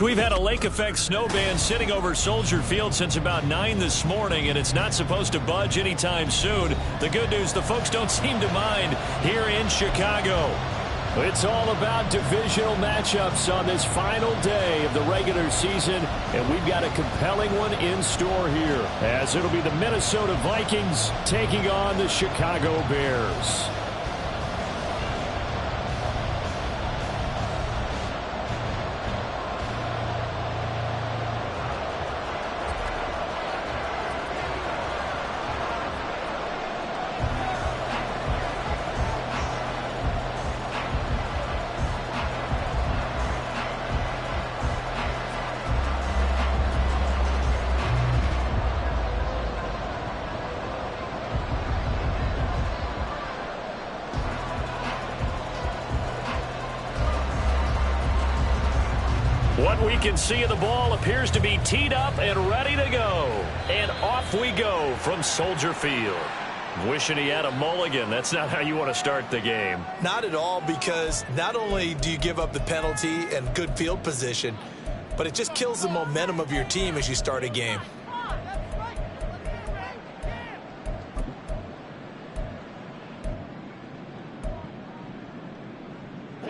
We've had a lake effect snow band sitting over Soldier Field since about 9 this morning, and it's not supposed to budge anytime soon. The good news, the folks don't seem to mind here in Chicago. It's all about divisional matchups on this final day of the regular season, and we've got a compelling one in store here, as it'll be the Minnesota Vikings taking on the Chicago Bears. What we can see of the ball appears to be teed up and ready to go. And off we go from Soldier Field. Wishing he had a mulligan. That's not how you want to start the game. Not at all, because not only do you give up the penalty and good field position, but it just kills the momentum of your team as you start a game.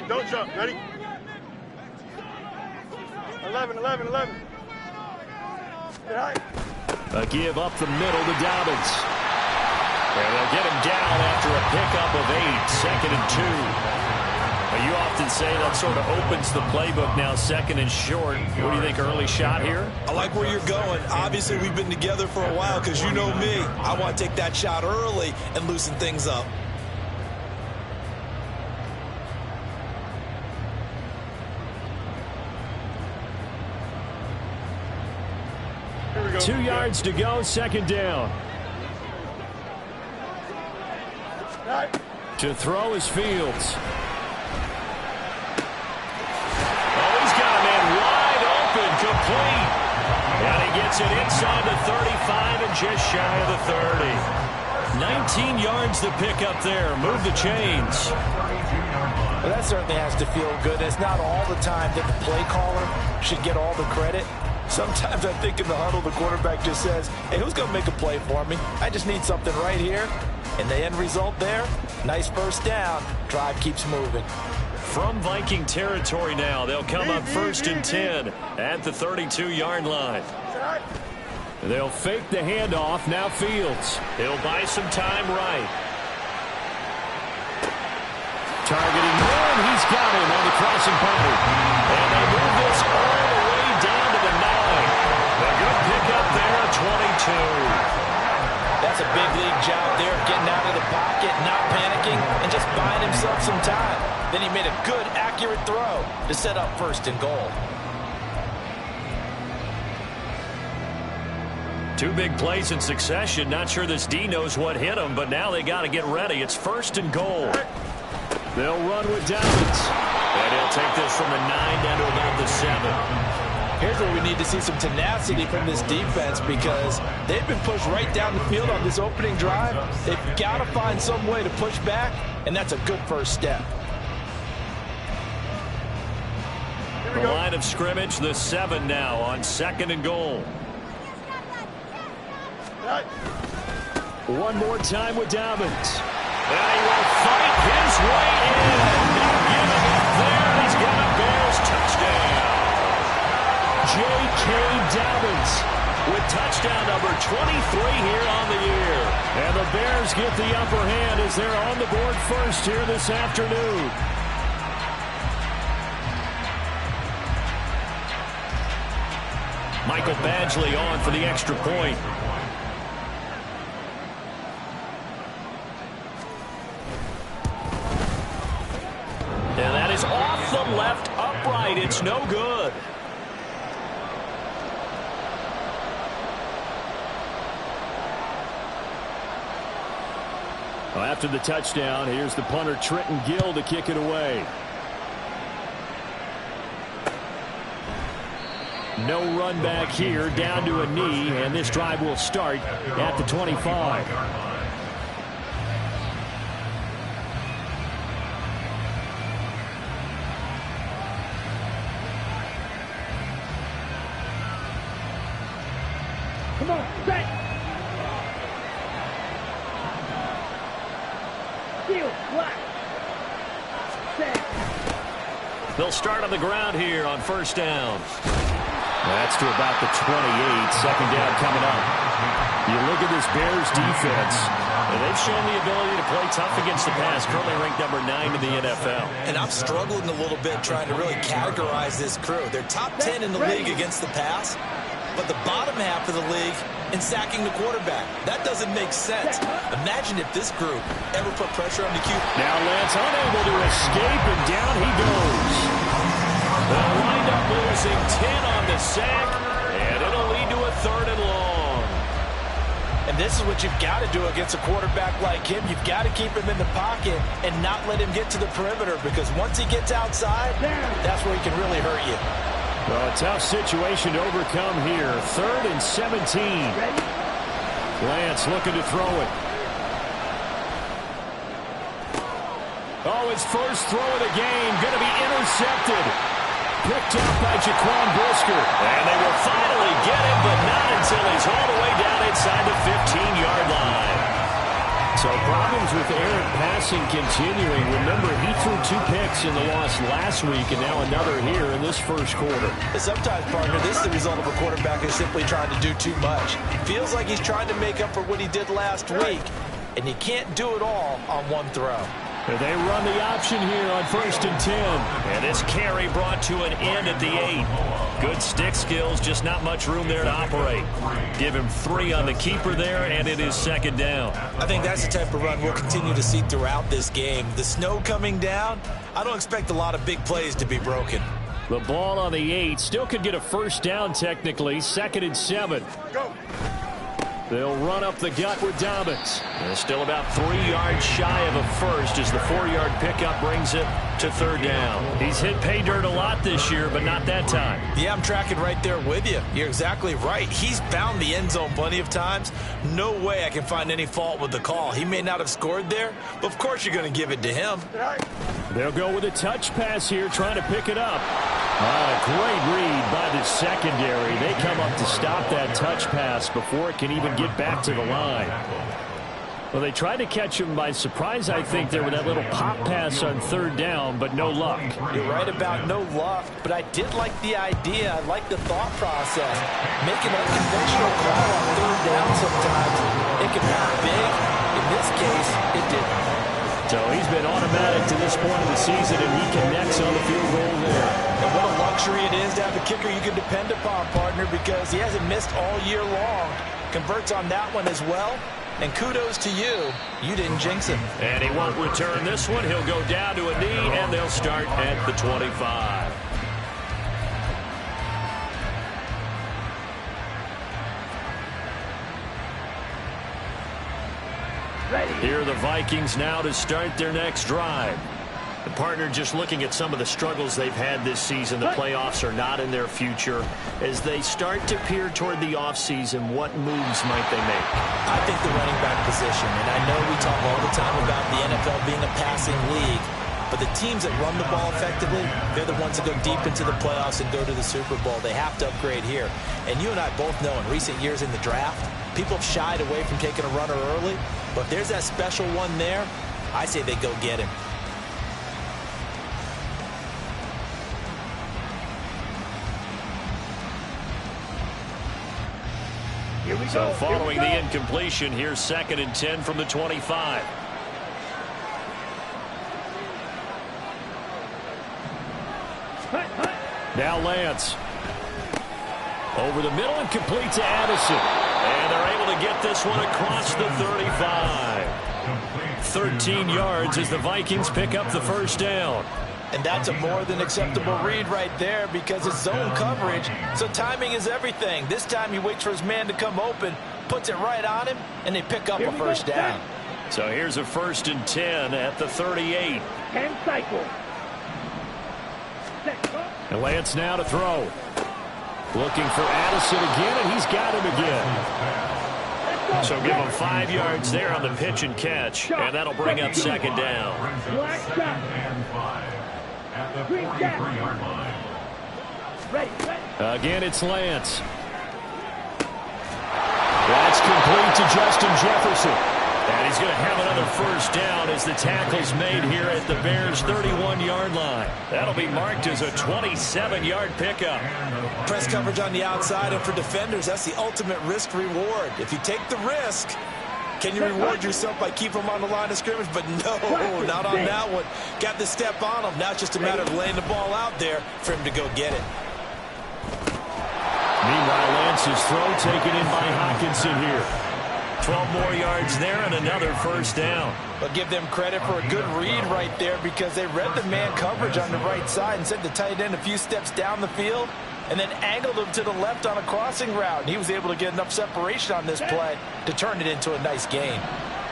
Don't jump. Ready? 11. A give up the middle to Dobbins. And they'll get him down after a pickup of 8, 2nd and 2. You often say that sort of opens the playbook now, 2nd and short. What do you think, early shot here? I like where you're going. Obviously, we've been together for a while, because you know me. I want to take that shot early and loosen things up. Here we go. 2 yards to go, 2nd down. To throw is Fields. Oh, he's got a man wide open, complete. And he gets it inside the 35 and just shy of the 30. 19 yards to pick up there. Move the chains. Well, that certainly has to feel good. It's not all the time that the play caller should get all the credit. Sometimes I think in the huddle, the quarterback just says, hey, who's going to make a play for me? I just need something right here. And the end result there, nice first down. Drive keeps moving. From Viking territory now, they'll come up 1st and 10 at the 32-yard line. They'll fake the handoff. Now Fields. He'll buy some time right. Targeting one. He's got him on the crossing pattern. And they move this all the way down to the 9. A good pickup there at 22. That's a big league job there, getting out of the pocket, not panicking, and just buying himself some time. Then he made a good, accurate throw to set up 1st and goal. 2 big plays in succession. Not sure this D knows what hit him, but now they got to get ready. It's 1st and goal. They'll run with Dobbins. And he'll take this from the 9 down to about the 7. Here's where we need to see some tenacity from this defense, because they've been pushed right down the field on this opening drive. They've got to find some way to push back, and that's a good first step. The line of scrimmage, the 7 now on 2nd and goal. One more time with Dobbins. And he will fight his way in. He'll give it up there, and he's got a Bears touchdown. J.K. Dobbins with touchdown number 23 here on the year. And the Bears get the upper hand as they're on the board first here this afternoon. Michael Badgley on for the extra point. And that is off the left upright. It's no good. Well, after the touchdown, here's the punter Trenton Gill to kick it away. No run back here, down to a knee, and this drive will start at the 25. Come on, set. Field, black. Set. They'll start on the ground here on first down. That's to about the 28. Second down coming up. You look at this Bears defense, and they've shown the ability to play tough against the pass, currently ranked number 9 in the NFL. And I'm struggling a little bit trying to really categorize this crew. They're top 10 in the league against the pass, but the bottom half of the league in sacking the quarterback. That doesn't make sense. Imagine if this group ever put pressure on the QB. Now Lance unable to escape, and down he goes. They'll wind up losing 10 on the sack, and it'll lead to a 3rd and long. And this is what you've got to do against a quarterback like him. You've got to keep him in the pocket and not let him get to the perimeter, because once he gets outside, that's where he can really hurt you. Well, a tough situation to overcome here. 3rd and 17. Lance looking to throw it. Oh, his first throw of the game going to be intercepted. Picked up by Jaquan Brisker. And they will finally get him, but not until he's all the way down inside the 15-yard line. So problems with Aaron passing continuing. Remember, he threw 2 picks in the loss last week, and now another here in this first quarter. Sometimes, partner, this is the result of a quarterback who's simply trying to do too much. Feels like he's trying to make up for what he did last week, and you can't do it all on one throw. They run the option here on 1st and 10. And this carry brought to an end at the 8. Good stick skills, just not much room there to operate. Give him 3 on the keeper there, and it is 2nd down. I think that's the type of run we'll continue to see throughout this game. The snow coming down, I don't expect a lot of big plays to be broken. The ball on the 8. Still could get a 1st down technically. 2nd and 7. Go. They'll run up the gut with Dobbins. They're still about 3 yards shy of a first as the 4-yard pickup brings it to 3rd down. He's hit pay dirt a lot this year, but not that time. Yeah, I'm tracking right there with you. You're exactly right. He's found the end zone plenty of times. No way I can find any fault with the call. He may not have scored there, but of course you're going to give it to him. They'll go with a touch pass here, trying to pick it up. Great read by the secondary. They come up to stop that touch pass before it can even get back to the line. Well, they tried to catch him by surprise, I think, there with that little pop pass on 3rd down, but no luck. You're right about no luck, but I did like the idea. I like the thought process. Making an unconventional call on 3rd down sometimes, it can be big. In this case, it didn't. So he's been automatic to this point of the season, and he connects on the field goal there. And what a luxury it is to have a kicker you can depend upon, partner, because he hasn't missed all year long. Converts on that one as well. And kudos to you. You didn't jinx him. And he won't return this one. He'll go down to a knee, and they'll start at the 25. Here are the Vikings now to start their next drive. The partner just looking at some of the struggles they've had this season. The playoffs are not in their future. As they start to peer toward the offseason, what moves might they make? I think the running back position, and I know we talk all the time about the NFL being a passing league, but the teams that run the ball effectively, they're the ones that go deep into the playoffs and go to the Super Bowl. They have to upgrade here. And you and I both know in recent years in the draft, people have shied away from taking a runner early, but if there's that special one there, I say they go get him. So following the incompletion, here's 2nd and 10 from the 25. Now Lance. Over the middle and complete to Addison. And they're able to get this one across the 35. 13 yards as the Vikings pick up the 1st down. And that's a more than acceptable read right there because it's zone coverage, so timing is everything. This time he waits for his man to come open, puts it right on him, and they pick up a 1st down. So here's a 1st and 10 at the 38. 10 cycle. And Lance now to throw. Looking for Addison again, and he's got him again. So give him 5 yards there on the pitch and catch, and that'll bring up 2nd down. At the 43-yard line. Again, it's Lance. That's complete to Justin Jefferson. And he's going to have another first down as the tackle's made here at the Bears' 31-yard line. That'll be marked as a 27-yard pickup. Press coverage on the outside, and for defenders, that's the ultimate risk-reward. If you take the risk, can you reward yourself by keeping them on the line of scrimmage? But no, not on that one. Got the step on them. Now it's just a matter of laying the ball out there for him to go get it. Meanwhile, Lance's throw taken in by Hockenson here. 12 more yards there and another first down. But give them credit for a good read right there, because they read the man coverage on the right side and sent the tight end a few steps down the field and then angled him to the left on a crossing route. And he was able to get enough separation on this play to turn it into a nice gain.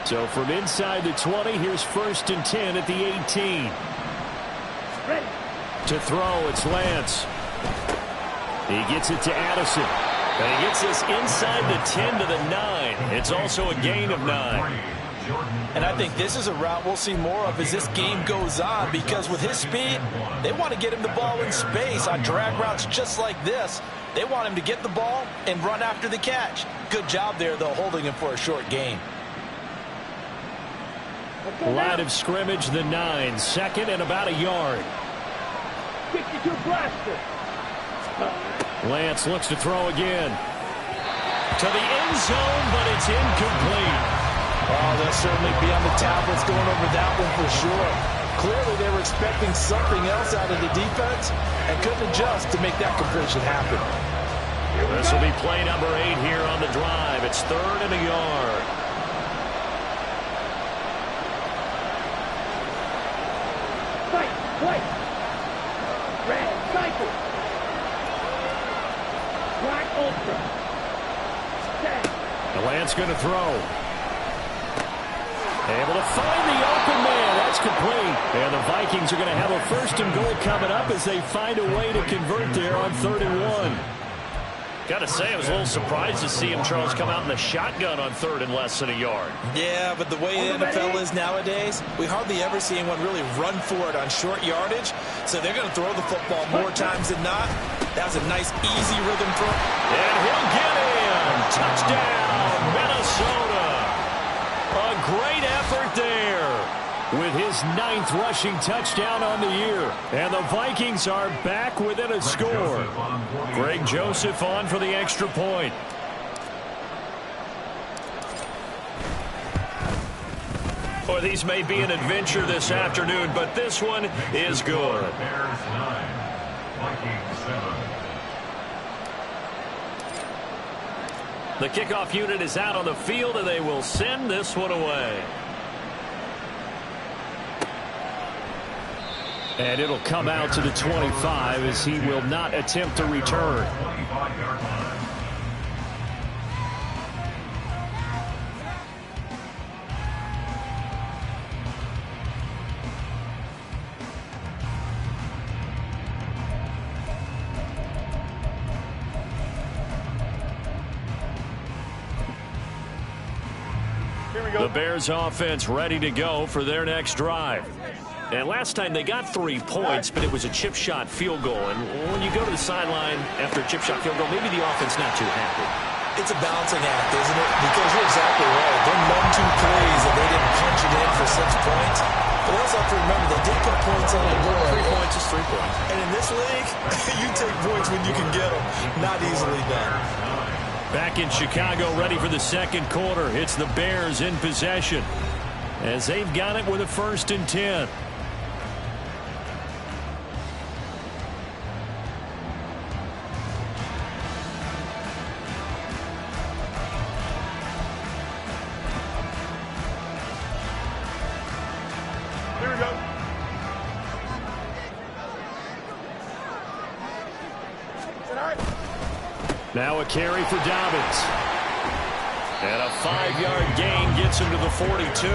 So from inside the 20, here's 1st and 10 at the 18. Ready. To throw, it's Lance. He gets it to Addison. And he gets this inside the 10 to the 9. It's also a gain of 9. And I think this is a route we'll see more of as this game goes on, because with his speed, they want to get him the ball in space on drag routes just like this. They want him to get the ball and run after the catch. Good job there, though, holding him for a short gain. Line of scrimmage, the 9. 2nd and about a yard. 62 blaster. Lance looks to throw again. To the end zone, but it's incomplete. Oh, they'll certainly be on the tablets going over that one for sure. Clearly, they were expecting something else out of the defense and couldn't adjust to make that completion happen. This will be play number 8 here on the drive. It's 3rd and a yard. Fight. Play. Red. Cycle. Black ultra. Set. The Lance going to throw. Able to find the open man. That's complete. And the Vikings are going to have a 1st and goal coming up as they find a way to convert there on 3rd and 1. Got to say, I was a little surprised to see him, Charles, come out in the shotgun on 3rd and less than a yard. Yeah, but the way the NFL is nowadays, we hardly ever see anyone really run for it on short yardage. So they're going to throw the football more times than not. That was a nice, easy rhythm throw. And he'll get in. Touchdown, Minnesota. A great effort there with his 9th rushing touchdown on the year. And the Vikings are back within a score. Greg Joseph on for the extra point. Boy, these may be an adventure this afternoon, but this one is good. Bears 9, Vikings 7. The kickoff unit is out on the field, and they will send this one away. And it'll come out to the 25 as he will not attempt to return. 25-yard line. The Bears offense ready to go for their next drive. And last time they got 3 points, but it was a chip shot field goal. And when you go to the sideline after a chip shot field goal, maybe the offense not too happy. It's a balancing act, isn't it? Because you're exactly right. They're 1-2 plays and they didn't punch it in for 6 points. But they also have to remember they did put points on the board. 3 points is 3 points. And in this league, you take points when you can get them. Not easily done. Back in Chicago, ready for the 2nd quarter. It's the Bears in possession as they've got it with a 1st and 10. Here we go. Now a carry for Dobbins. And a 5-yard gain gets him to the 42.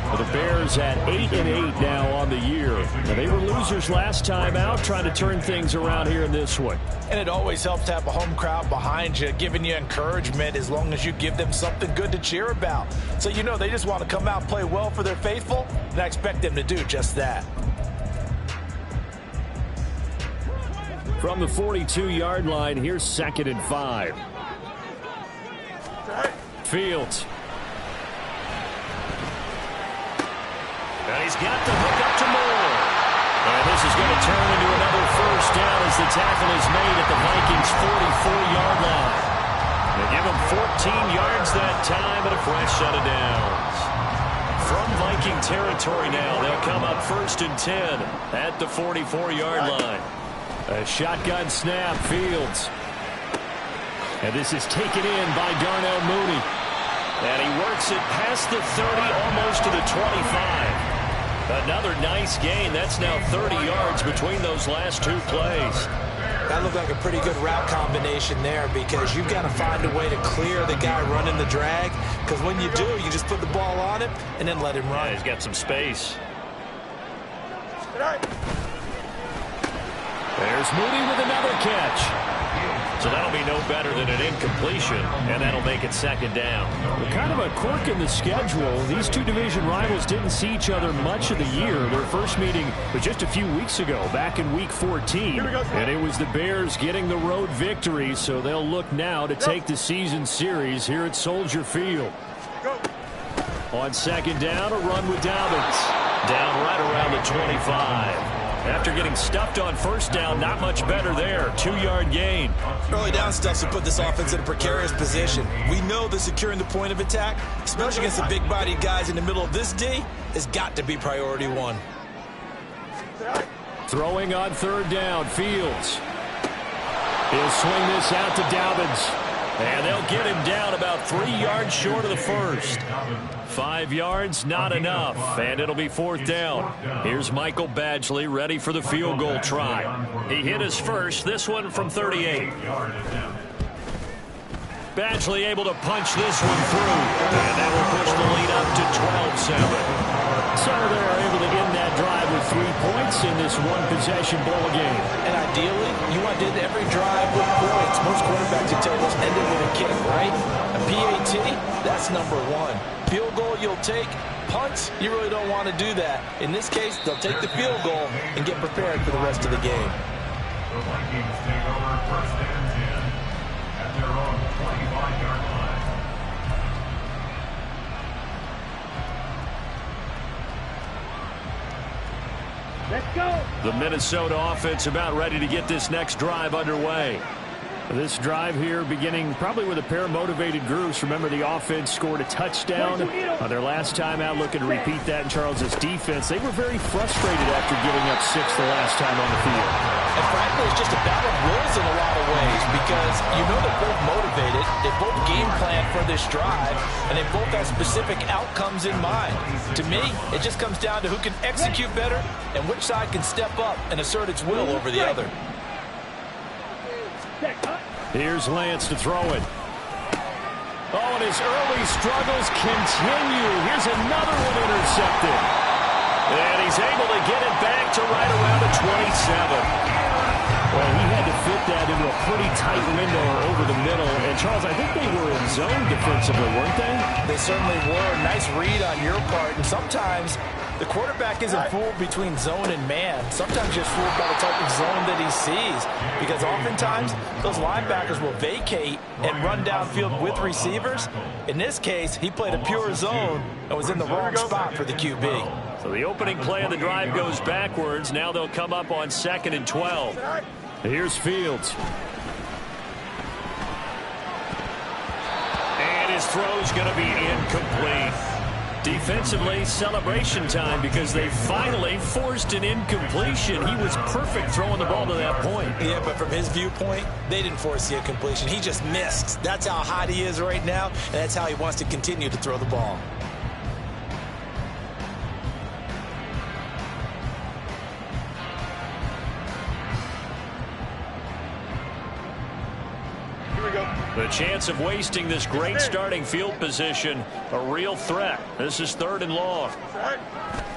Well, the Bears at 8-8 now on the year. Now, they were losers last time out, trying to turn things around here in this one. And it always helps to have a home crowd behind you, giving you encouragement as long as you give them something good to cheer about. So you know they just want to come out and play well for their faithful, and I expect them to do just that. From the 42-yard line, here's 2nd and 5. Fields. And he's got the hook up to Moore. And this is going to turn into another first down as the tackle is made at the Vikings' 44-yard line. They give him 14 yards that time and a fresh set of downs. From Viking territory now, they'll come up 1st and 10 at the 44-yard line. A shotgun snap, Fields. And this is taken in by Darnell Mooney. And he works it past the 30, almost to the 25. Another nice gain. That's now 30 yards between those last two plays. That looked like a pretty good route combination there because you've got to find a way to clear the guy running the drag, because when you do, you just put the ball on him and then let him run. Yeah, he's got some space. There's Mooney with another catch. So that'll be no better than an incompletion, and that'll make it 2nd down. Well, kind of a quirk in the schedule. These two division rivals didn't see each other much of the year. Their first meeting was just a few weeks ago, back in Week 14. And it was the Bears getting the road victory, so they'll look now to take the season series here at Soldier Field. On 2nd down, a run with Dobbins. Down right around the 25. After getting stuffed on 1st down, not much better there. 2-yard gain. Early down stuff to put this offense in a precarious position. We know that securing the point of attack, especially against the big-bodied guys in the middle of this D, has got to be priority 1. Throwing on 3rd down, Fields. He'll swing this out to Dobbins. And they'll get him down about 3 yards short of the 1st. 5 yards, not enough, and it'll be 4th down. Here's Michael Badgley ready for the field goal try. He hit his first, this one from 38. Badgley able to punch this one through, and that will push the lead up to 12-7. So they're able to end that drive with 3 points in this one-possession ball game. And ideally, you want to end every drive with points. Most quarterbacks you tell us ended with a kick, right? A PAT, that's number 1. Field goal you'll take. Punts, you really don't want to do that. In this case, they'll take the field goal and get prepared for the rest of the game. The Vikings take over 1st and 10 at their own 25-yard line. Let's go. The Minnesota offense about ready to get this next drive underway. This drive here beginning probably with a pair of motivated groups. Remember, the offense scored a touchdown on their last time out, looking to repeat that in Charles' defense. They were very frustrated after giving up 6 the last time on the field. And frankly, it's just a battle of wills in a lot of ways because you know they're both motivated. They both game plan for this drive, and they both have specific outcomes in mind. To me, it just comes down to who can execute better and which side can step up and assert its will over the other. Here's Lance to throw it. Oh, and his early struggles continue. Here's another one intercepted. And he's able to get it back to right around the 27. Well, he had to fit that into a pretty tight window over the middle. And, Charles, I think they were in zone defensively, weren't they? They certainly were. Nice read on your part. And sometimes the quarterback isn't fooled between zone and man. Sometimes just fooled by the type of zone that he sees. Because oftentimes, those linebackers will vacate and run downfield with receivers. In this case, he played a pure zone and was in the wrong spot for the QB. So the opening play of the drive goes backwards. Now they'll come up on 2nd and 12. Here's Fields. And his throw's going to be incomplete. Defensively, celebration time because they finally forced an incompletion. He was perfect throwing the ball to that point. Yeah, but from his viewpoint, they didn't force the incompletion. He just missed. That's how hot he is right now, and that's how he wants to continue to throw the ball. The chance of wasting this great starting field position, a real threat. This is 3rd and long.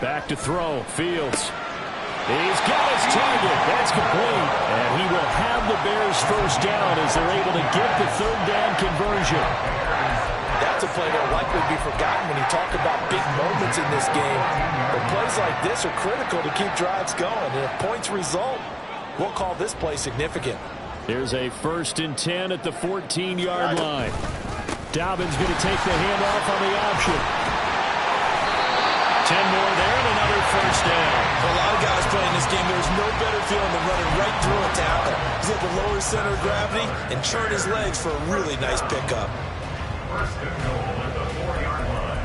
Back to throw, Fields. He's got his target. That's complete. And he will have the Bears first down as they're able to get the 3rd down conversion. That's a play that will likely be forgotten when you talk about big moments in this game. But plays like this are critical to keep drives going. And if points result, we'll call this play significant. Here's a 1st and 10 at the 14-yard line. Dobbins going to take the handoff on the option. 10 more there and another first down. For a lot of guys playing this game, there's no better feeling than running right through a tackle. He's able to lower his center of gravity and churn his legs for a really nice pickup. First and goal at the 4-yard line.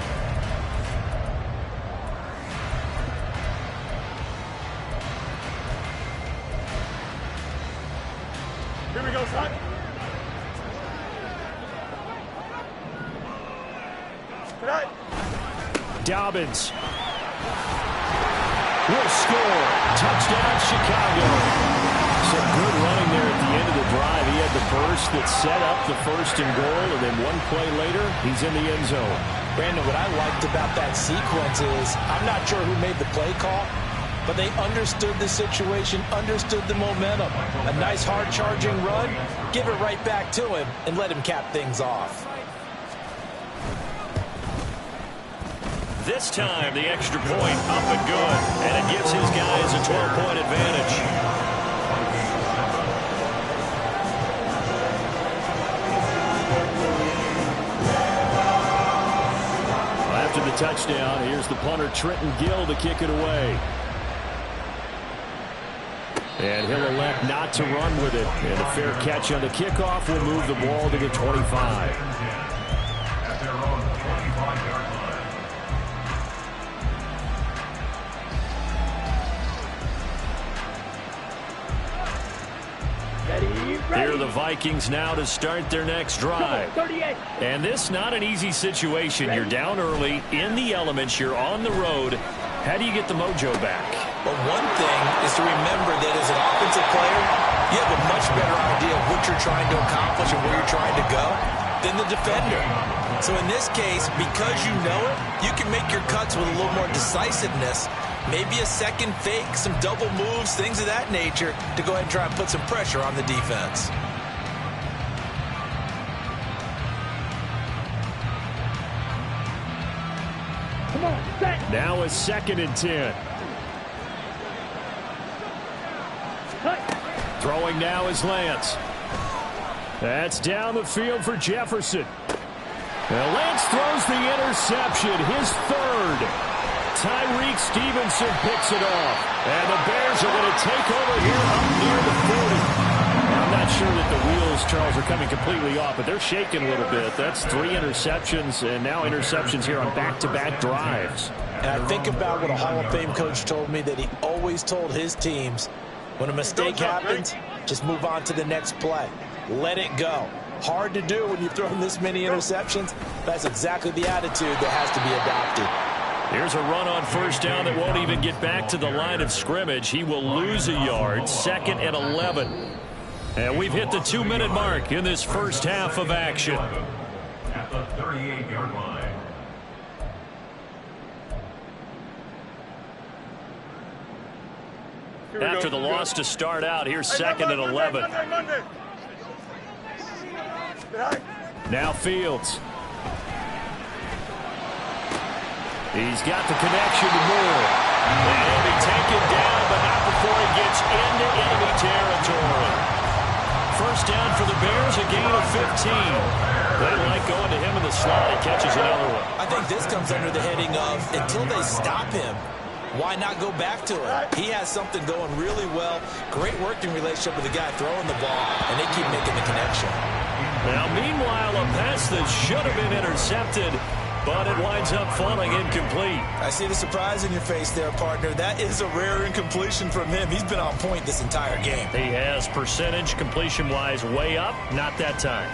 Here we go, son. Tonight. Dobbins will score. Touchdown, Chicago. Some good running there at the end of the drive. He had the burst that set up the first and goal, and then one play later, he's in the end zone. Brandon, what I liked about that sequence is I'm not sure who made the play call, but they understood the situation, understood the momentum. A nice hard-charging run, give it right back to him, and let him cap things off. This time, the extra point up and good, and it gives his guys a 12-point advantage. After the touchdown, here's the punter, Trenton Gill, to kick it away. And he'll elect not to run with it. And a fair catch on the kickoff will move the ball to the 25. At their own 25-yard line. Here are the Vikings now to start their next drive. 38. And this not an easy situation. You're down early, in the elements, you're on the road. How do you get the mojo back? But one thing is to remember that as an offensive player, you have a much better idea of what you're trying to accomplish and where you're trying to go than the defender. So in this case, because you know it, you can make your cuts with a little more decisiveness. Maybe a second fake, some double moves, things of that nature to go ahead and try and put some pressure on the defense. Come on, set. Now a 2nd and 10. Cut. Throwing now is Lance. That's down the field for Jefferson. Now Lance throws the interception, his 3rd. Tyreek Stevenson picks it off. And the Bears are going to take over here up near the 40. I'm not sure that the wheels, Charles, are coming completely off, but they're shaking a little bit. That's 3 interceptions, and now interceptions here on back-to-back drives. And I think about what a Hall of Fame coach told me, that he always told his teams, when a mistake happens, just move on to the next play. Let it go. Hard to do when you've thrown this many interceptions. That's exactly the attitude that has to be adopted. Here's a run on first down that won't even get back to the line of scrimmage. He will lose a yard. 2nd and 11. And we've hit the 2-minute mark in this first half of action. At the 38-yard line. After the loss to start out, here's 2nd and 11. Now Fields. He's got the connection to Moore. And he'll be taken down, but not before he gets into enemy territory. First down for the Bears, a gain of 15. They like going to him in the slot. He catches another one. I think this comes under the heading of, until they stop him, why not go back to him? He has something going really well. Great working relationship with the guy throwing the ball, and they keep making the connection. Now, meanwhile, a pass that should have been intercepted, but it winds up falling incomplete. I see the surprise in your face there, partner. That is a rare incompletion from him. He's been on point this entire game. He has percentage completion-wise way up, not that time.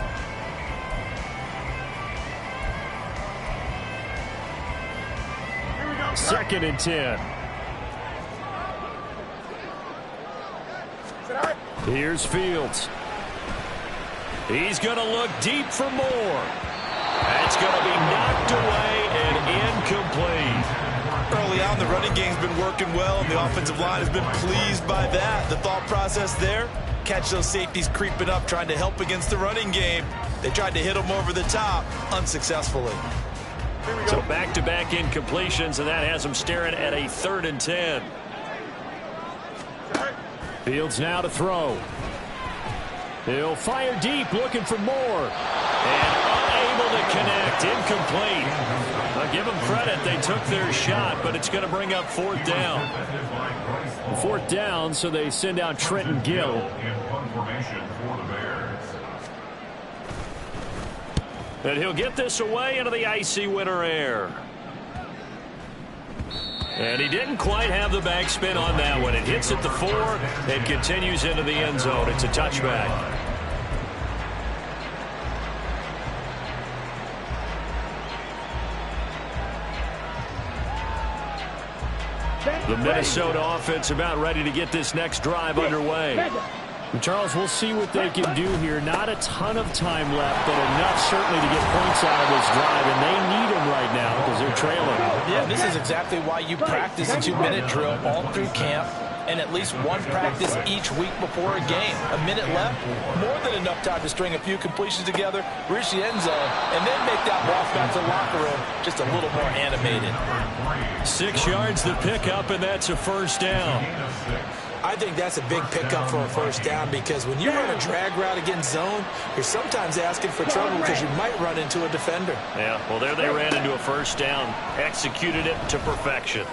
Second and 10. Here's Fields. He's going to look deep for more. That's going to be knocked away and incomplete. Early on, the running game's been working well, and the offensive line has been pleased by that. The thought process there, catch those safeties creeping up, trying to help against the running game. They tried to hit them over the top, unsuccessfully. So back-to-back incompletions, and that has them staring at a 3rd and 10. Fields now to throw. He'll fire deep, looking for more. And unable to connect. Incomplete. I'll give them credit. They took their shot, but it's going to bring up 4th down. 4th down, so they send out Trenton Gill. And he'll get this away into the icy winter air. And he didn't quite have the backspin on that one. It hits at the 4 and continues into the end zone. It's a touchback. The Minnesota offense about ready to get this next drive underway. And Charles, we'll see what they can do here. Not a ton of time left, but enough certainly to get points out of this drive, and they need them right now because they're trailing. Yeah, this is exactly why you practice a 2-minute drill all through camp and at least one practice each week before a game. A minute left, more than enough time to string a few completions together, reach the end zone, and then make that walk back to the locker room just a little more animated. 6 yards the pickup, and that's a 1st down. I think that's a big pickup for a 1st down because when you run a drag route against zone, you're sometimes asking for trouble because you might run into a defender. Yeah, well, there they ran into a 1st down. Executed it to perfection.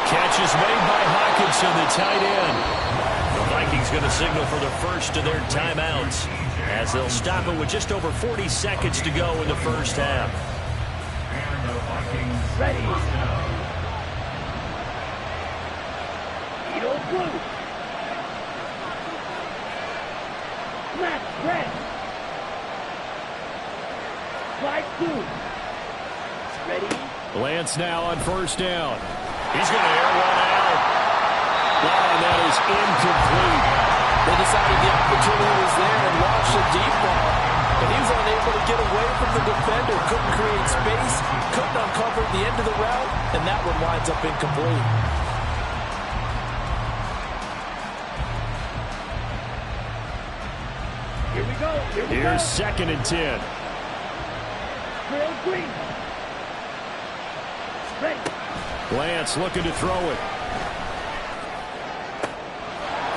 Catch is made by Hockenson, the tight end. The Vikings going to signal for the first of their timeouts as they'll stop it with just over 40 seconds to go in the 1st half. And the Vikings Ready. Blue. Flat press. Slide 2. Ready. Lance now on 1st down. He's going to air one out. And that is incomplete. They decided the opportunity was there and launched a deep ball. But he was unable to get away from the defender. Couldn't create space. Couldn't uncover the end of the route. And that one winds up incomplete. Here we go. Here's 2nd and 10. Trail green. Ready. Lance looking to throw it.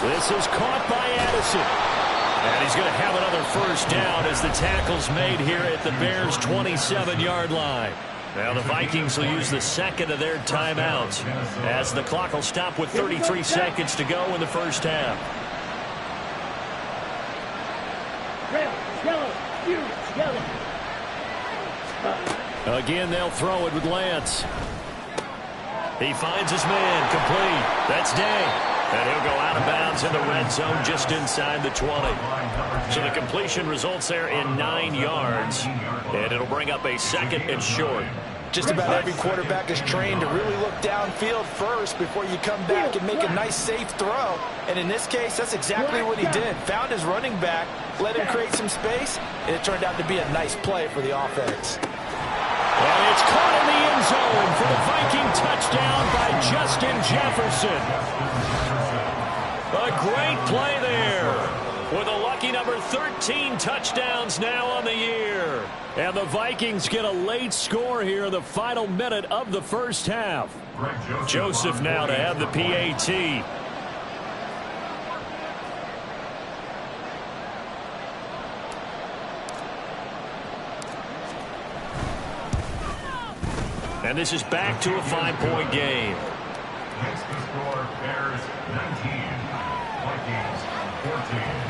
This is caught by Addison. And he's going to have another 1st down as the tackle's made here at the Bears' 27-yard line. Now the Vikings will use the 2nd of their timeouts as the clock will stop with 33 seconds to go in the 1st half. Red, yellow, huge, yellow. Again, they'll throw it with Lance. He finds his man, complete. That's Day. And he'll go out of bounds in the red zone just inside the 20. So the completion results there in 9 yards. And it'll bring up a 2nd and short. Just about every quarterback is trained to really look downfield first before you come back and make a nice, safe throw. And in this case, that's exactly what he did. Found his running back, let him create some space, and it turned out to be a nice play for the offense. And it's caught in the end zone for the Viking touchdown by Justin Jefferson. A great play there with a lucky number 13 touchdowns now on the year. And the Vikings get a late score here in the final minute of the 1st half. Joseph now to have the PAT. And this is back to a 5-point game. Makes the score Bears 19, Vikings 14.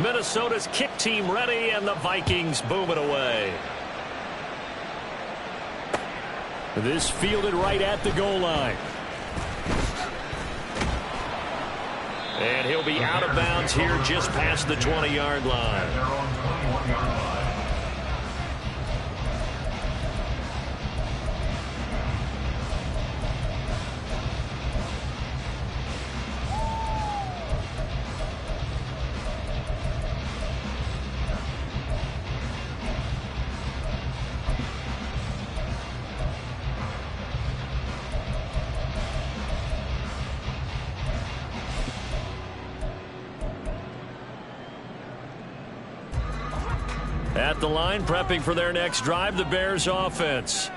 Minnesota's kick team ready, and the Vikings boom it away. This fielded right at the goal line. And he'll be out of bounds here just past the 20-yard line. They're on 21-yard line. At the line, prepping for their next drive, the Bears offense.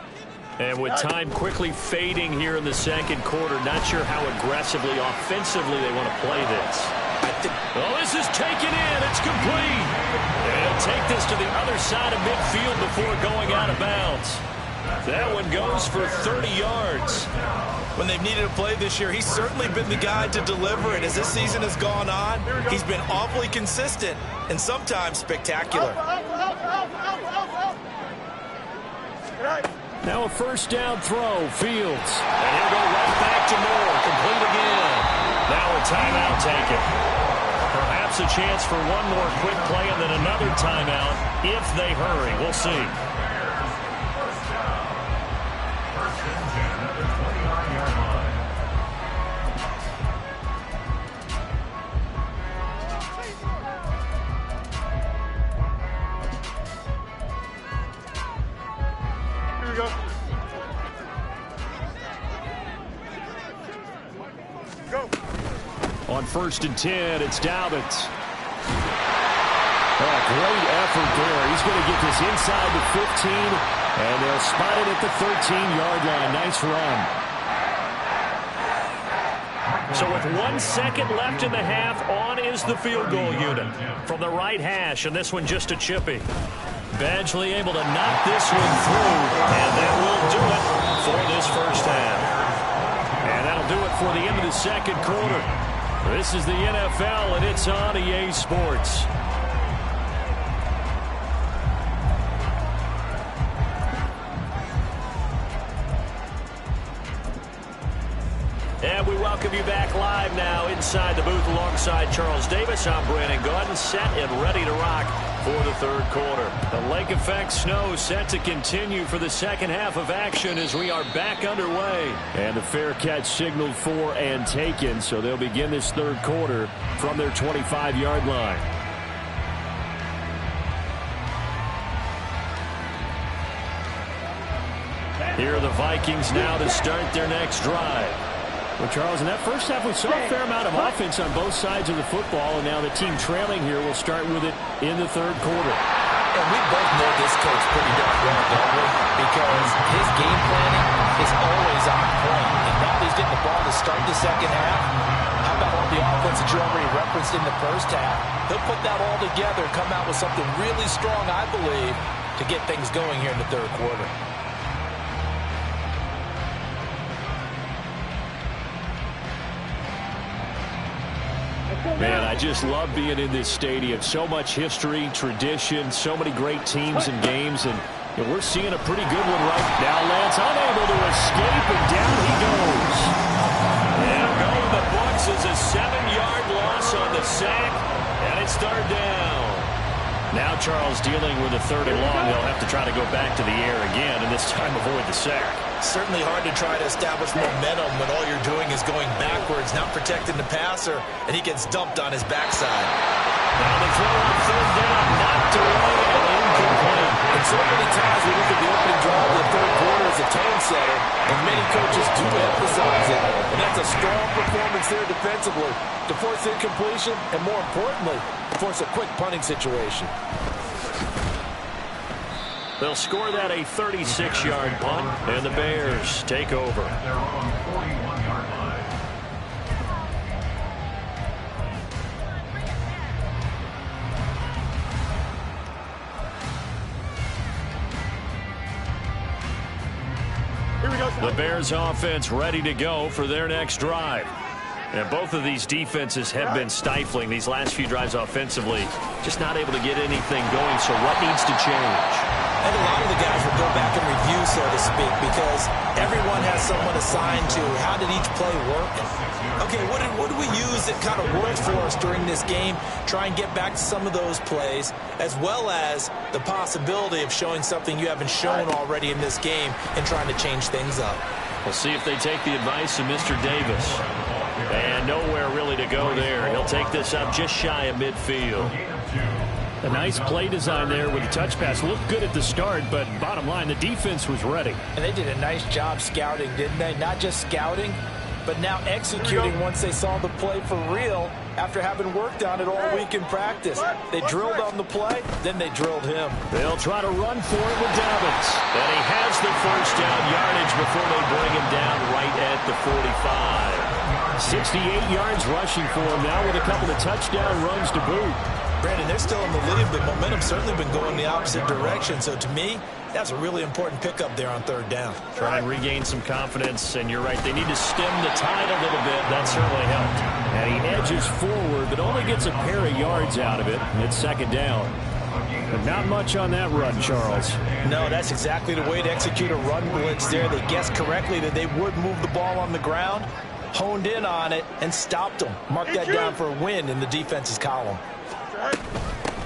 And with time quickly fading here in the second quarter, not sure how aggressively, offensively they want to play this. Oh, this is taken in. It's complete. And take this to the other side of midfield before going out of bounds. That one goes for 30 yards. When they've needed a play this year, he's certainly been the guy to deliver it. As this season has gone on, he's been awfully consistent and sometimes spectacular. Now a first down throw, Fields. And he'll go right back to Moore, complete again. Now a timeout taken. Perhaps a chance for one more quick play and then another timeout if they hurry. We'll see. On 1st and 10, it's Dobbins. Oh, great effort there. He's going to get this inside the 15, and they'll spot it at the 13-yard line. Nice run. So with 1 second left in the half, on is the field goal unit from the right hash, and this one just a chippy. Badgley able to knock this one through, and that will do it for this first half. And that'll do it for the end of the second quarter. This is the NFL, and it's on EA Sports. And we welcome you back live now inside the booth alongside Charles Davis. I'm Brandon Gaudin, set and ready to rock for the third quarter. The lake effect snow set to continue for the second half of action as we are back underway. And the fair catch signaled for and taken, so they'll begin this third quarter from their 25-yard line. Here are the Vikings now to start their next drive. Well, Charles, in that first half, we saw a fair amount of offense on both sides of the football, and now the team trailing here will start with it in the third quarter. And we both know this coach pretty darn well, don't we? Because his game planning is always on point. And now he's getting the ball to start the second half. How about all the offense that you already referenced in the first half? He'll put that all together, come out with something really strong, I believe, to get things going here in the third quarter. Man, I just love being in this stadium. So much history, tradition, so many great teams and games, and we're seeing a pretty good one right now. Lance unable to escape, and down he goes. And go to the books is a 7-yard loss on the sack, and it's third down. Now Charles dealing with a third and long. They'll have to try to go back to the air again, and this time avoid the sack. Certainly hard to try to establish momentum when all you're doing is going backwards, not protecting the passer, and he gets dumped on his backside. Now the throw on third down, knocked away and incomplete. And so many times we look at the opening drive of the third quarter as a tone setter, and many coaches do emphasize it. And that's a strong performance there defensively to force incompletion, and more importantly, to force a quick punting situation. They'll score that a 36-yard punt, and the Bears take over. They're on the 41-yard line. The Bears offense ready to go for their next drive. And both of these defenses have been stifling these last few drives offensively. Just not able to get anything going, so what needs to change? And a lot of the guys will go back and review, so to speak, because everyone has someone assigned to how did each play work. Okay, what did we use that kind of worked for us during this game? Try and get back to some of those plays, as well as the possibility of showing something you haven't shown already in this game and trying to change things up. We'll see if they take the advice of Mr. Davis. And nowhere really to go there. He'll take this up just shy of midfield. A nice play design there with the touch pass. Looked good at the start, but bottom line, the defense was ready. And they did a nice job scouting, didn't they? Not just scouting, but now executing once they saw the play for real after having worked on it all week in practice. They drilled on the play, then they drilled him. They'll try to run for it with Dobbins. And he has the first down yardage before they bring him down right at the 45. 68 yards rushing for him now with a couple of touchdown runs to boot. Brandon, they're still in the lead, but momentum's certainly been going the opposite direction. So to me, that's a really important pickup there on third down. Try and regain some confidence, and you're right, they need to stem the tide a little bit. That certainly helped. And he edges forward, but only gets a pair of yards out of it. It's second down. But not much on that run, Charles. No, that's exactly the way to execute a run blitz there. They guessed correctly that they would move the ball on the ground, honed in on it, and stopped them. Mark that down for a win in the defense's column.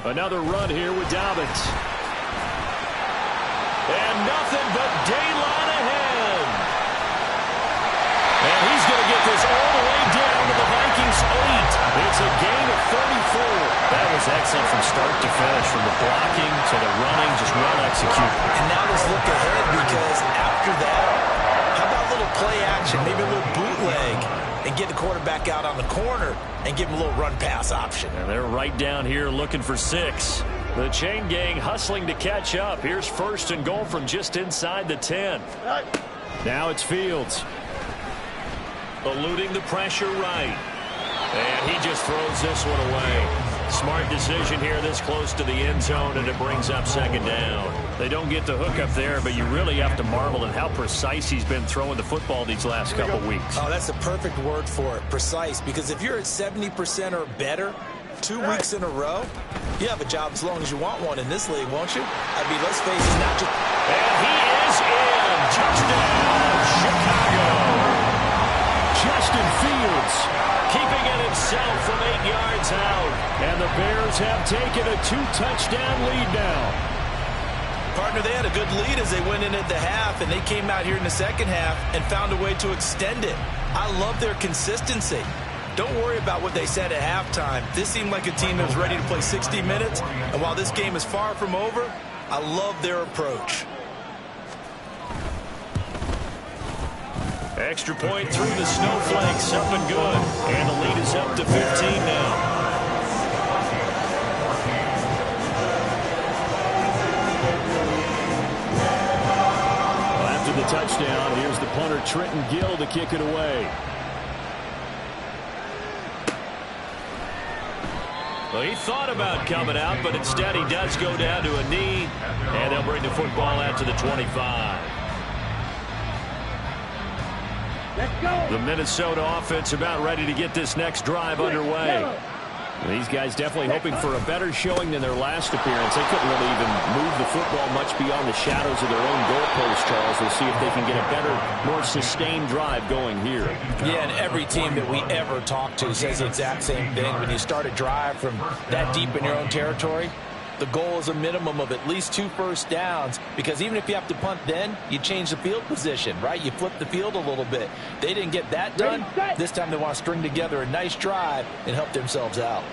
Another run here with Dobbins. And nothing but daylight ahead. And he's going to get this all the way down to the Vikings 8. It's a gain of 34. That was excellent from start to finish, from the blocking to the running, just well executed. And now let's look ahead, because after that, how about a little play action, maybe a little bootleg, and get the quarterback out on the corner and give him a little run-pass option. And they're right down here looking for 6. The chain gang hustling to catch up. Here's first and goal from just inside the 10. Now it's Fields. Eluding the pressure right. And he just throws this one away. Smart decision here this close to the end zone, and it brings up second down. They don't get the hook up there, but you really have to marvel at how precise he's been throwing the football these last couple weeks. Oh, that's the perfect word for it, precise, because if you're at 70% or better 2 weeks in a row, you have a job as long as you want one in this league, won't you? I mean, let's face it, not just... And he is in. Touchdown, Chicago. Justin Fields Keeping it himself from 8 yards out. And the Bears have taken a 2-touchdown lead now. Partner, they had a good lead as they went in at the half, and they came out here in the second half and found a way to extend it. I love their consistency. Don't worry about what they said at halftime. This seemed like a team that was ready to play 60 minutes, and while this game is far from over, I love their approach. Extra point through the snowflakes, up and good. And the lead is up to 15 now. Well, after the touchdown, here's the punter Trenton Gill to kick it away. Well, he thought about coming out, but instead he does go down to a knee, and they'll bring the football out to the 25. Let's go. The Minnesota offense about ready to get this next drive underway. These guys definitely hoping for a better showing than their last appearance. They couldn't really even move the football much beyond the shadows of their own goalpost, Charles. We'll see if they can get a better, more sustained drive going here. Yeah, and every team that we ever talk to says the exact same thing. When you start a drive from that deep in your own territory, the goal is a minimum of at least 2 first downs, because even if you have to punt then, you change the field position, right? You flip the field a little bit. They didn't get that done. This time they want to string together a nice drive and help themselves out.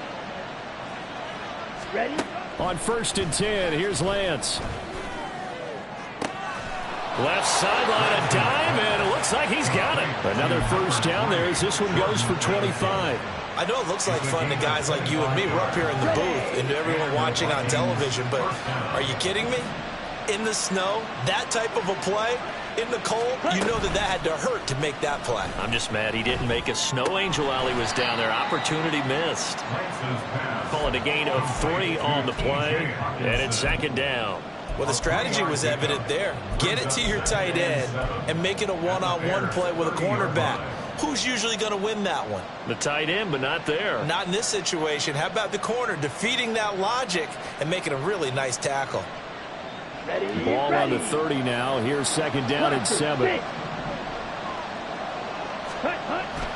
Ready? On 1st and 10, here's Lance. Left sideline, a dive, and it looks like he's got it. Another first down there as this one goes for 25. I know it looks like fun to guys like you and me. We're up here in the booth and to everyone watching on television, but are you kidding me? In the snow, that type of a play, in the cold, you know that had to hurt to make that play. I'm just mad he didn't make a snow angel while he was down there. Opportunity missed. Call it a gain of 3 on the play, and it's second down. Well, the strategy was evident there. Get it to your tight end and make it a one-on-one play with a cornerback. Who's usually going to win that one? The tight end, but not there. Not in this situation. How about the corner defeating that logic and making a really nice tackle? Ready? Ball on Ready. the 30 now. Here's second down and 7.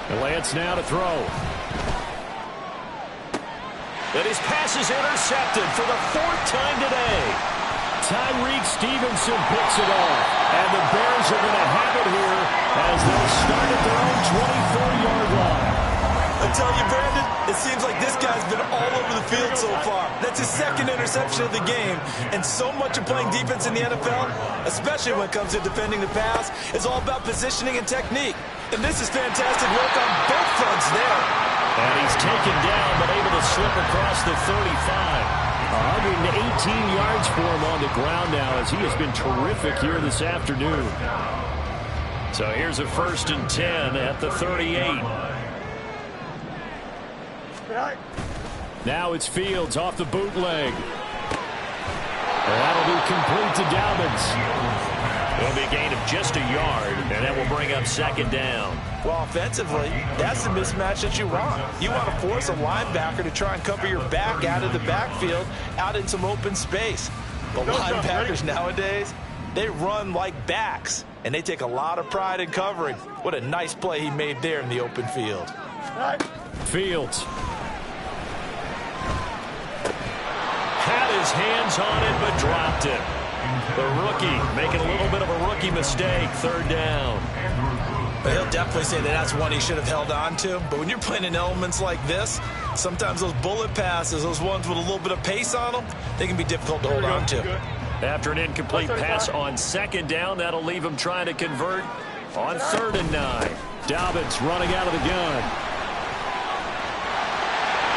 And Lance now to throw. And his pass is intercepted for the 4th time today. Tyreek Stevenson picks it off. And the Bears are going to have it here as they'll start at their own 24-yard line. I tell you, Brandon, it seems like this guy's been all over the field so far. That's his second interception of the game. And so much of playing defense in the NFL, especially when it comes to defending the pass, is all about positioning and technique. And this is fantastic work on both fronts there. And he's taken down, but able to slip across the 35. 118 yards for him on the ground now, as he has been terrific here this afternoon. So here's a 1st and 10 at the 38. Now it's Fields off the bootleg. That'll be complete to Dobbins. It'll be a gain of just a yard, and that will bring up 2nd down. Well, offensively, that's the mismatch that you want. You want to force a linebacker to try and cover your back out of the backfield, out in some open space. But linebackers nowadays, they run like backs, and they take a lot of pride in covering. What a nice play he made there in the open field. Fields had his hands on it, but dropped it. The rookie making a little bit of a rookie mistake. 3rd down. But he'll definitely say that that's one he should have held on to. But when you're playing in elements like this, sometimes those bullet passes, those ones with a little bit of pace on them, they can be difficult to hold on to. After an incomplete pass on 2nd down, that'll leave him trying to convert on 3rd and 9. Dobbins running out of the gun.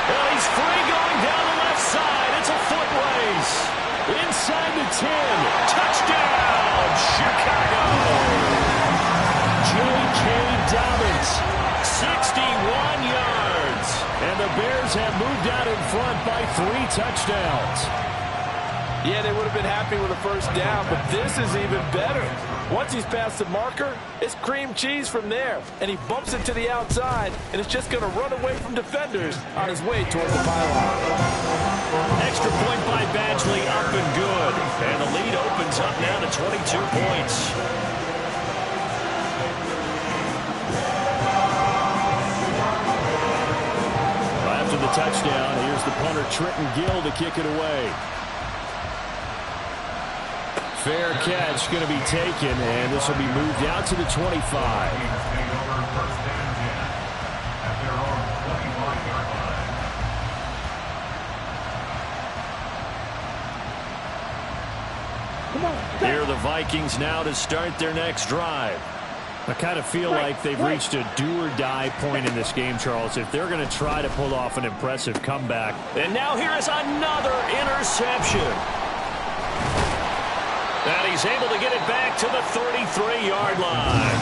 Well, he's free going down the left side. It's a foot race. Inside the 10. Touchdown, Chicago. J.K. Dobbins, 61 yards. And the Bears have moved out in front by 3 touchdowns. Yeah, they would have been happy with a 1st down, but this is even better. Once he's past the marker, it's cream cheese from there. And he bumps it to the outside, and it's just going to run away from defenders on his way toward the pylon. Extra point by Badgley, up and good. And the lead opens up now to 22 points. After the touchdown, here's the punter Trenton Gill to kick it away. Fair catch going to be taken, and this will be moved out to the 25. Here are the Vikings now to start their next drive. I kind of feel like they've reached a do-or-die point in this game, Charles, if they're going to try to pull off an impressive comeback. And now here is another interception. And he's able to get it back to the 33-yard line.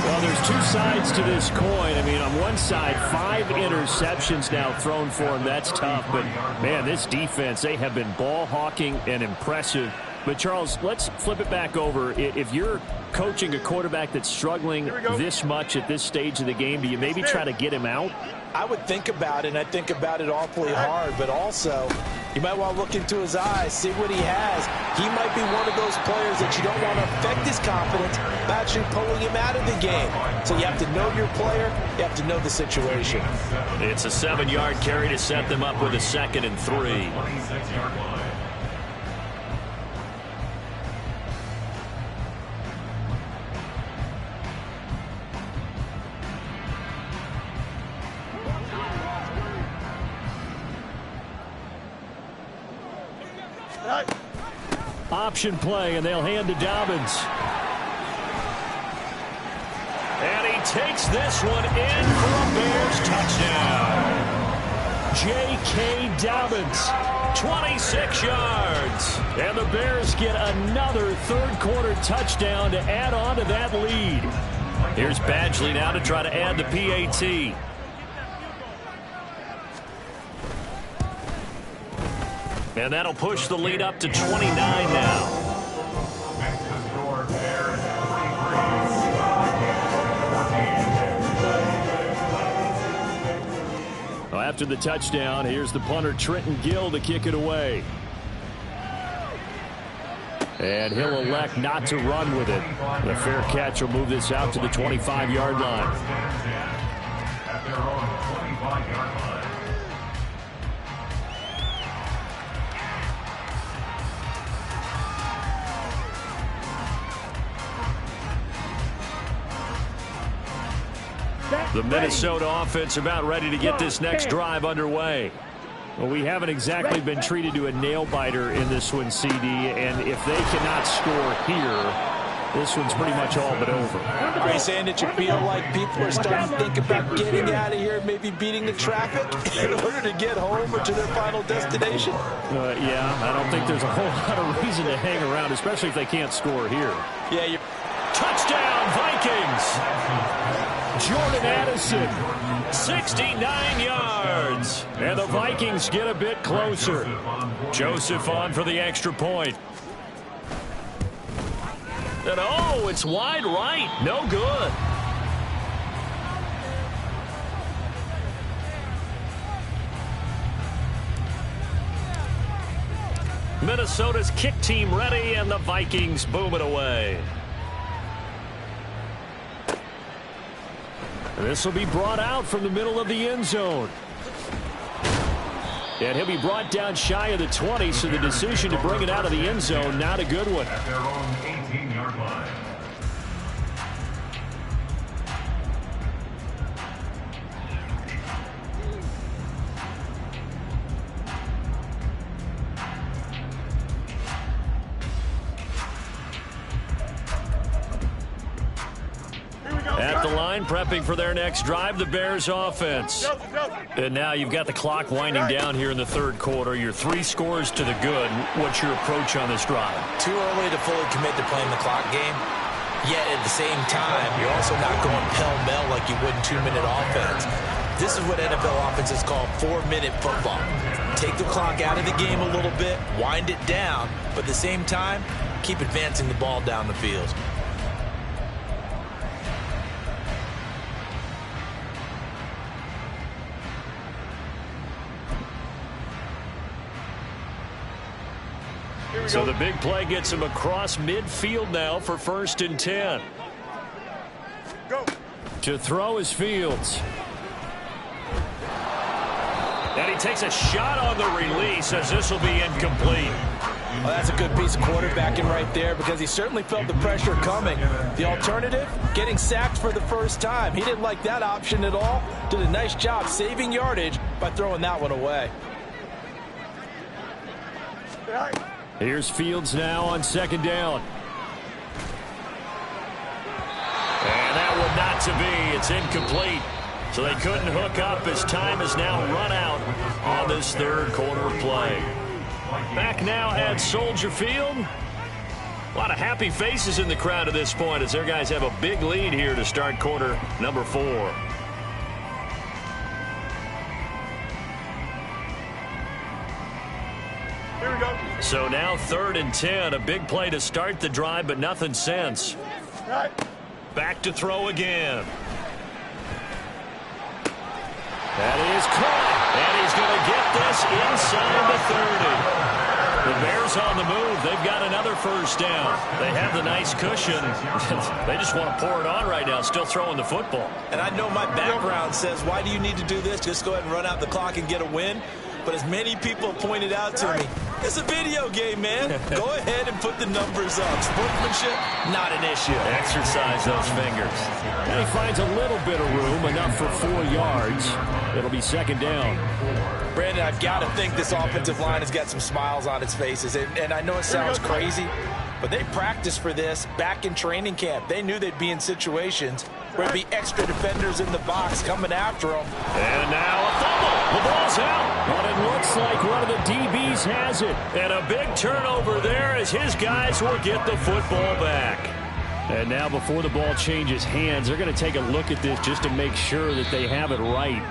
Well, there's 2 sides to this coin. I mean, on one side, 5 interceptions now thrown for him. That's tough. But, man, this defense, they have been ball hawking and impressive. But, Charles, let's flip it back over. If you're coaching a quarterback that's struggling this much at this stage of the game, do you maybe try to get him out? I would think about it, and I think about it awfully hard. But also, you might want to look into his eyes, see what he has. He might be one of those players that you don't want to affect his confidence by actually pulling him out of the game. So you have to know your player. You have to know the situation. It's a 7-yard carry to set them up with a 2nd and 3. Option play, and they'll hand to Dobbins. And he takes this one in for a Bears touchdown. J.K. Dobbins, 26 yards. And the Bears get another 3rd quarter touchdown to add on to that lead. Here's Badgley now to try to add the PAT. And that'll push the lead up to 29 now. Well, after the touchdown, here's the punter Trenton Gill to kick it away. And he'll elect not to run with it. The fair catch will move this out to the 25-yard line. At their own 25-yard line. The Minnesota offense about ready to get this next drive underway. Well, we haven't exactly been treated to a nail-biter in this one, CD, and if they cannot score here, this one's pretty much all but over. Are you saying that you feel like people are starting to think about getting out of here, maybe beating the traffic in order to get home or to their final destination? Yeah, I don't think there's a whole lot of reason to hang around, especially if they can't score here. Yeah, Touchdown, Vikings! Jordan Addison, 69 yards. And the Vikings get a bit closer. Joseph on for the extra point. And oh, it's wide right. No good. Minnesota's kick team ready, and the Vikings boom it away. This will be brought out from the middle of the end zone. And he'll be brought down shy of the 20, so the decision to bring it out of the end zone, not a good one. At their own 18-yard line. At the line, prepping for their next drive, the Bears offense. And now you've got the clock winding down here in the third quarter. Your 3 scores to the good. What's your approach on this drive? Too early to fully commit to playing the clock game. Yet at the same time, you're also not going pell-mell like you would in 2-minute offense. This is what NFL offenses call 4-minute football. Take the clock out of the game a little bit, wind it down, but at the same time, keep advancing the ball down the field. So the big play gets him across midfield now for 1st and 10. Go. To throw is Fields. And he takes a shot on the release as this will be incomplete. Well, that's a good piece of quarterbacking right there because he certainly felt the pressure coming. The alternative, getting sacked for the first time. He didn't like that option at all. Did a nice job saving yardage by throwing that one away. Here's Fields now on 2nd down. And that one not to be. It's incomplete. So they couldn't hook up as time has now run out on this third quarter play. Back now at Soldier Field. A lot of happy faces in the crowd at this point as their guys have a big lead here to start quarter number 4. So now 3rd and 10, a big play to start the drive, but nothing since. Back to throw again. That is caught, and he's going to get this inside the 30. The Bears on the move. They've got another 1st down. They have the nice cushion. They just want to pour it on right now, still throwing the football. And I know my background says, why do you need to do this? Just go ahead and run out the clock and get a win. But as many people have pointed out to me, it's a video game, man. Go ahead and put the numbers up. Sportsmanship, not an issue. Exercise those fingers. And he finds a little bit of room, enough for 4 yards. It'll be 2nd down. Brandon, I've got to think this offensive line has got some smiles on its faces. And I know it sounds crazy, but they practiced for this back in training camp. They knew they'd be in situations where there'd be extra defenders in the box coming after them. And now a fumble. The ball's out. But it looks like one of the DBs has it. And a big turnover there as his guys will get the football back. And now before the ball changes hands, they're going to take a look at this just to make sure that they have it right.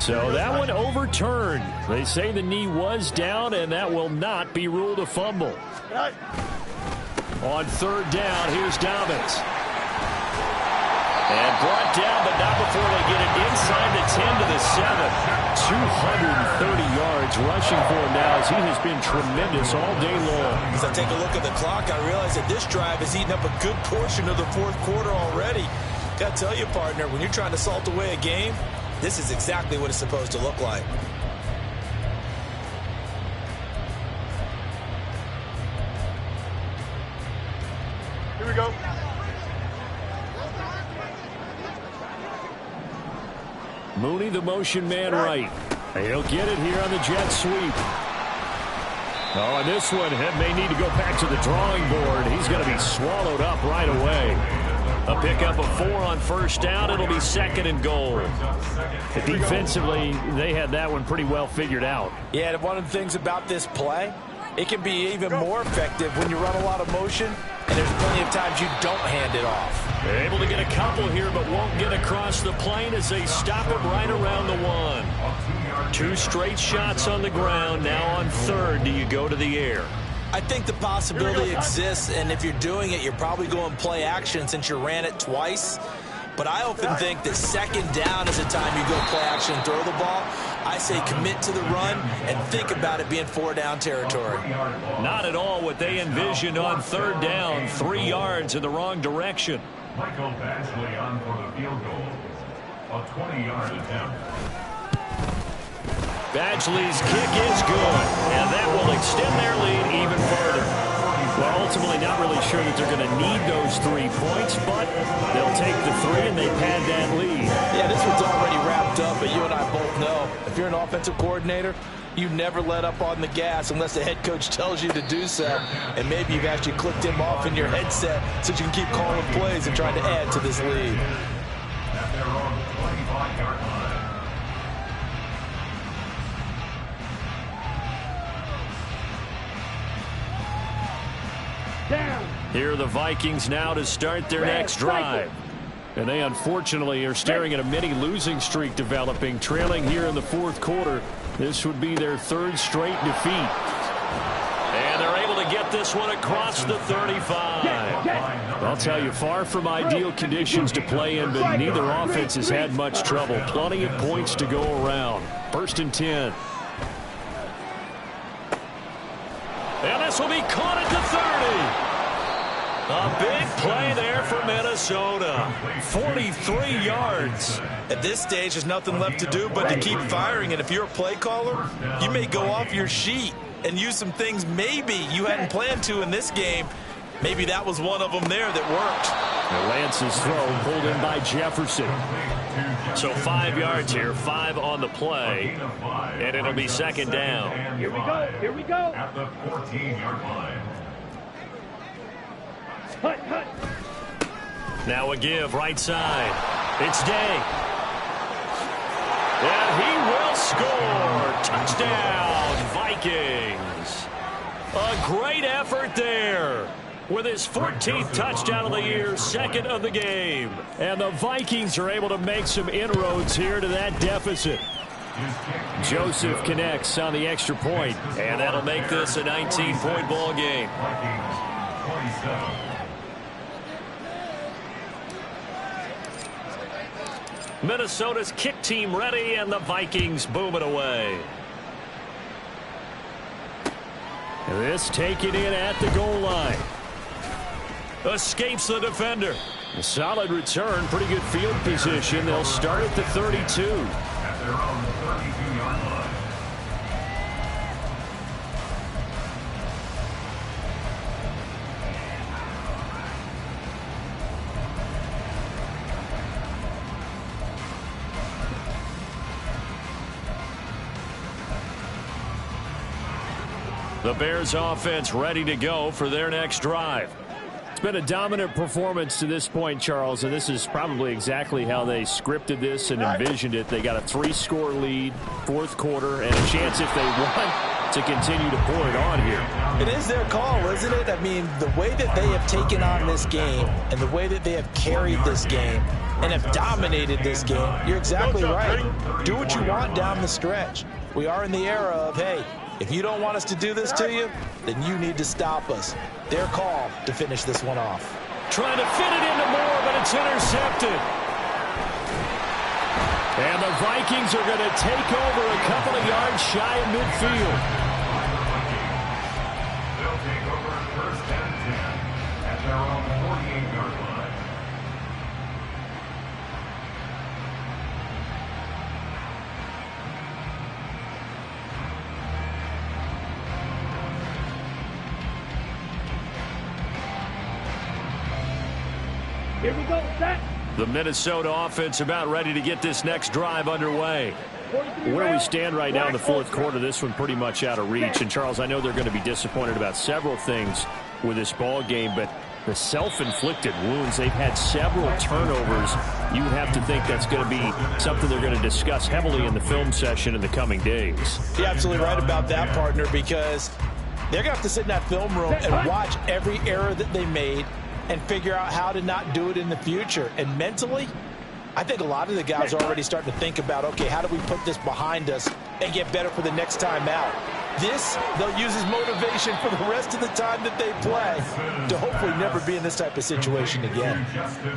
So that one overturned. They say the knee was down, and that will not be ruled a fumble. On 3rd down, here's Dobbins. And brought down, but not before they get it inside the 10 to the 7. 230 yards rushing for him now as he has been tremendous all day long. As I take a look at the clock, I realize that this drive has eaten up a good portion of the 4th quarter already. Got to tell you, partner, when you're trying to salt away a game, this is exactly what it's supposed to look like. Here we go. Mooney, the motion man right. He'll get it here on the jet sweep. Oh, and this one may need to go back to the drawing board. He's going to be swallowed up right away. A pickup of 4 on first down. It'll be 2nd and goal. Defensively, they had that one pretty well figured out. Yeah, and one of the things about this play, it can be even more effective when you run a lot of motion, and there's plenty of times you don't hand it off. They're able to get a couple here, but won't get across the plane as they stop it right around the 1. 2 straight shots on the ground. Now on 3rd, do you go to the air? I think the possibility exists, and if you're doing it, you're probably going play action since you ran it twice. But I often think that 2nd down is the time you go play action and throw the ball. I say commit to the run and think about it being 4-down territory. Not at all what they envisioned on 3rd down. 3 yards in the wrong direction. Michael Badgley on for the field goal. A 20-yard attempt. Badgley's kick is good, and that will extend their lead even further. Well, ultimately not really sure that they're going to need those 3 points, but they'll take the 3 and they pad that lead. Yeah, this one's already wrapped up, but you and I both know if you're an offensive coordinator, you never let up on the gas unless the head coach tells you to do so. And maybe you've actually clicked him off in your headset so you can keep calling plays and trying to add to this lead. At their own 25-yard line. Here are the Vikings now to start their next drive. And they unfortunately are staring at a mini losing streak developing, trailing here in the 4th quarter. This would be their 3rd straight defeat. And they're able to get this one across the 35. I'll tell you, far from ideal conditions to play in, but neither offense has had much trouble. Plenty of points to go around. 1st and 10. And this will be caught at the 30. A big play there for Minnesota. 43 yards. At this stage, there's nothing left to do but to keep firing. And if you're a play caller, you may go off your sheet and use some things maybe you hadn't planned to in this game. Maybe that was one of them there that worked. Lance's throw pulled in by Jefferson. So 5 yards here, 5 on the play, and it'll be 2nd down. Here we go. Here we go. At the 14-yard line. Hut, hut. Now a give right side. It's Day. And he will score. Touchdown, Vikings. A great effort there. With his 14th touchdown of the year, 2nd of the game. And the Vikings are able to make some inroads here to that deficit. Joseph connects on the extra point, and that'll make this a 19-point ball game. Vikings 27. Minnesota's kick team ready, and the Vikings boom it away. This taken in at the goal line. Escapes the defender. A solid return, pretty good field position. They'll start at the 32. At their own 32-yard line. The Bears offense ready to go for their next drive. It's been a dominant performance to this point, Charles, and this is probably exactly how they scripted this and envisioned it. They got a 3-score lead, 4th quarter, and a chance if they want to continue to pour it on here. It is their call, isn't it? I mean, the way that they have taken on this game and the way that they have carried this game and have dominated this game, you're exactly right. Do what you want down the stretch. We are in the era of, hey, if you don't want us to do this to you, then you need to stop us. Their call to finish this one off. Trying to fit it into Moore, but it's intercepted. And the Vikings are going to take over a couple of yards shy of midfield. They'll take over 1st and 10 at their own 48-yard line. Here we go. Set. The Minnesota offense about ready to get this next drive underway. Where we stand right now in the fourth quarter, this one pretty much out of reach. And, Charles, I know they're going to be disappointed about several things with this ball game, but the self-inflicted wounds, they've had several turnovers. You would have to think that's going to be something they're going to discuss heavily in the film session in the coming days. You're absolutely right about that, partner, because they're going to have to sit in that film room and watch every error that they made and figure out how to not do it in the future. And mentally, I think a lot of the guys are already starting to think about, okay, how do we put this behind us and get better for the next time out? This, they'll use as motivation for the rest of the time that they play to hopefully never be in this type of situation again.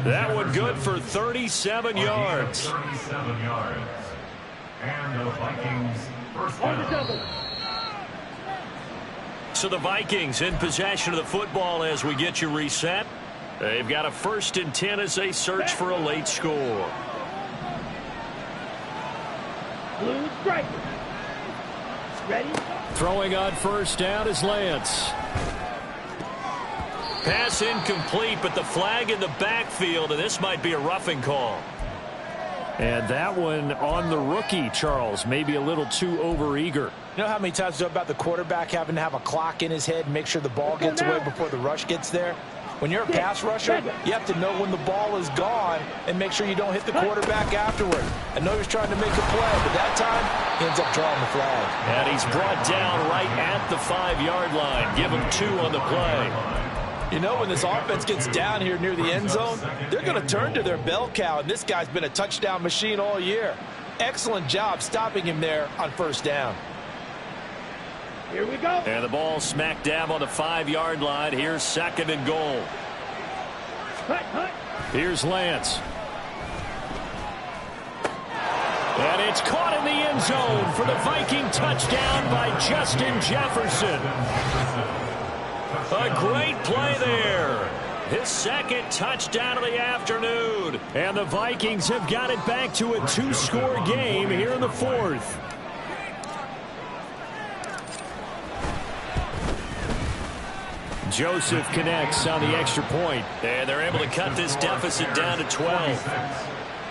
That one good for 37 yards. 37 yards. And the Vikings first On the down. double. So the Vikings in possession of the football as we get you reset. They've got a 1st and 10 as they search for a late score. Blue striker. Ready? Throwing on first down is Lance. Pass incomplete, but the flag in the backfield, and this might be a roughing call. And that one on the rookie, Charles, maybe a little too overeager. You know how many times we talk about the quarterback having to have a clock in his head and make sure the ball gets away before the rush gets there? When you're a pass rusher, you have to know when the ball is gone and make sure you don't hit the quarterback afterward. I know he's trying to make a play, but that time he ends up drawing the flag. And he's brought down right at the 5-yard line. Give him 2 on the play. You know, when this offense gets down here near the end zone, they're going to turn to their bell cow, and this guy's been a touchdown machine all year. Excellent job stopping him there on first down. Here we go. And the ball smack dab on the 5-yard line. Here's 2nd and goal. Hut. Here's Lance. And it's caught in the end zone for the Viking touchdown by Justin Jefferson. A great play there. His 2nd touchdown of the afternoon. And the Vikings have got it back to a 2-score game here in the 4th. Joseph connects on the extra point. And they're able to cut this deficit down to 12.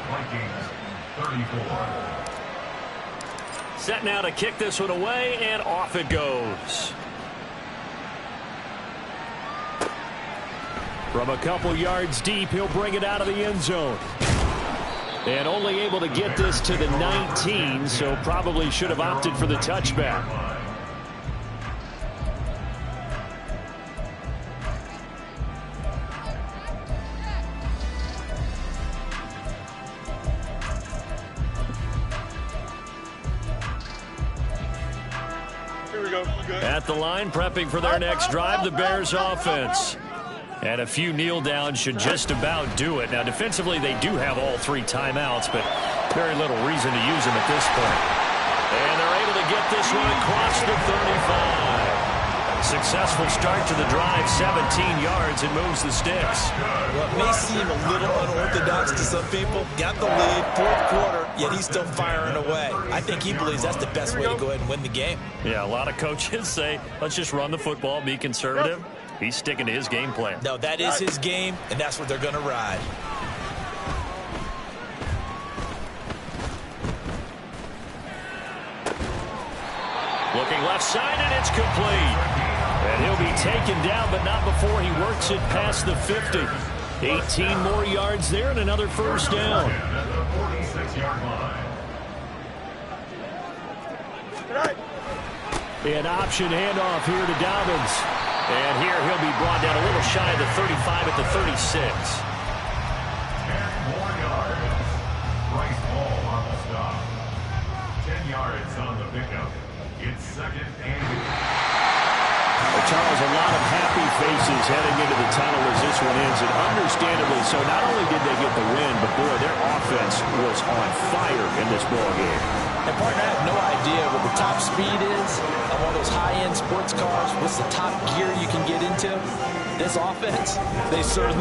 Vikings 34. Set now to kick this one away, and off it goes. From a couple yards deep, he'll bring it out of the end zone. And only able to get this to the 19, so probably should have opted for the touchback. At the line, prepping for their next drive, the Bears offense. And a few kneel downs should just about do it. Now, defensively, they do have all 3 timeouts, but very little reason to use them at this point. And they're able to get this one across the 35. Successful start to the drive, 17 yards, and moves the sticks. Well, it may seem a little unorthodox to some people. Got the lead, 4th quarter, yet he's still firing away. I think he believes that's the best way to go ahead and win the game. Yeah, a lot of coaches say, let's just run the football, be conservative. He's sticking to his game plan. No, that is his game, and that's what they're going to ride. Looking left side, and it's complete. And he'll be taken down, but not before he works it past the 50. 18 more yards there and another first down. At the 46-yard line. An option handoff here to Dobbins. And here he'll be brought down a little shy of the 35 at the 36. 10 more yards. Bryce Hall on the stop. 10 yards on the pickup. It's 2nd and Charles, a lot of happy faces heading into the tunnel as this one ends, and understandably so. Not only did they get the win, but boy, their offense was on fire in this ball game. And partner, I have no idea what the top speed is of all those high-end sports cars. What's the top gear you can get into? This offense, they certainly